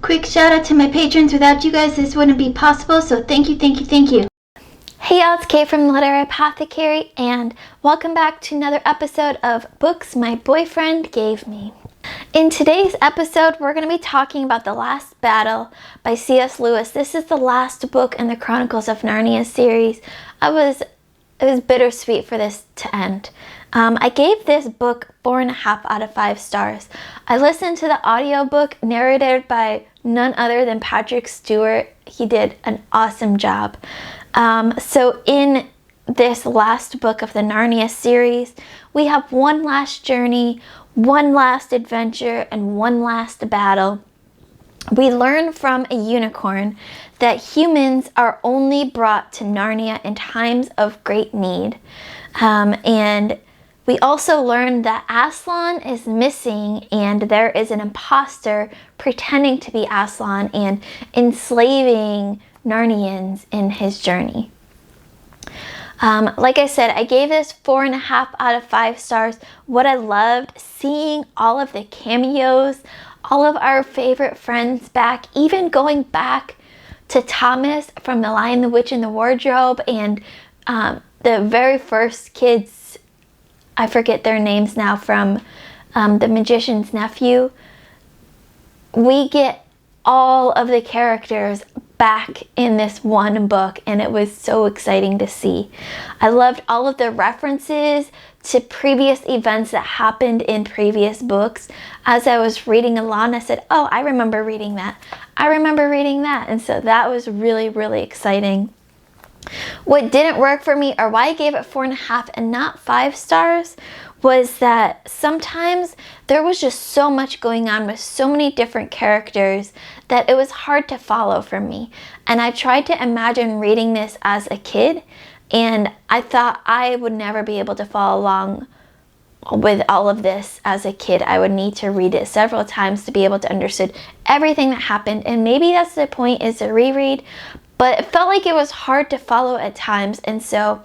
Quick shout out to my patrons. Without you guys, this wouldn't be possible, so thank you, thank you, thank you. Hey y'all, it's Kate from the Literary Apothecary, and welcome back to another episode of Books My Boyfriend Gave Me. In today's episode, we're going to be talking about The Last Battle by C.S. Lewis. This is the last book in the Chronicles of Narnia series. It was bittersweet for this to end. I gave this book 4.5 out of 5 stars. I listened to the audiobook narrated by none other than Patrick Stewart. He did an awesome job. So in this last book of the Narnia series, we have one last journey, one last adventure, and one last battle. We learn from a unicorn that humans are only brought to Narnia in times of great need. And we also learn that Aslan is missing and there is an imposter pretending to be Aslan and enslaving Narnians in his journey. Like I said, I gave this 4.5 out of 5 stars. What I loved, seeing all of the cameos, all of our favorite friends back, even going back to Thomas from The Lion, the Witch, and the Wardrobe, and the very first kids, I forget their names now, from The Magician's Nephew. We get all of the characters back in this one book, and it was so exciting to see. I loved all of the references to previous events that happened in previous books. As I was reading along, I said, oh, I remember reading that. I remember reading that. And so that was really, really exciting. What didn't work for me, or why I gave it 4.5 and not 5 stars, was that sometimes there was just so much going on with so many different characters that it was hard to follow for me. And I tried to imagine reading this as a kid, and I thought I would never be able to follow along with all of this as a kid. I would need to read it several times to be able to understand everything that happened. And maybe that's the point, is to reread, but it felt like it was hard to follow at times. And so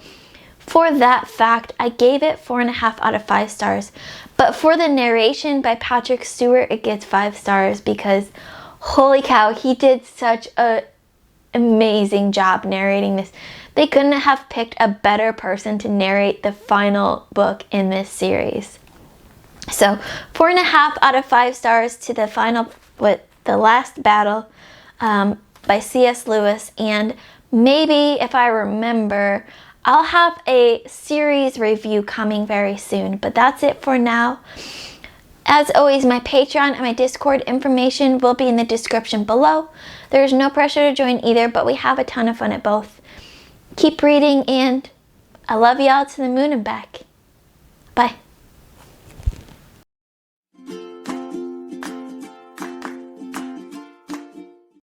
for that fact, I gave it 4.5 out of 5 stars. But for the narration by Patrick Stewart, it gets 5 stars because holy cow, he did such an amazing job narrating this. They couldn't have picked a better person to narrate the final book in this series. So 4.5 out of 5 stars to the final, with The Last Battle by C.S. Lewis. And maybe if I remember, I'll have a series review coming very soon, but that's it for now. As always, my Patreon and my Discord information will be in the description below. There's no pressure to join either, but we have a ton of fun at both. Keep reading, and I love y'all to the moon and back.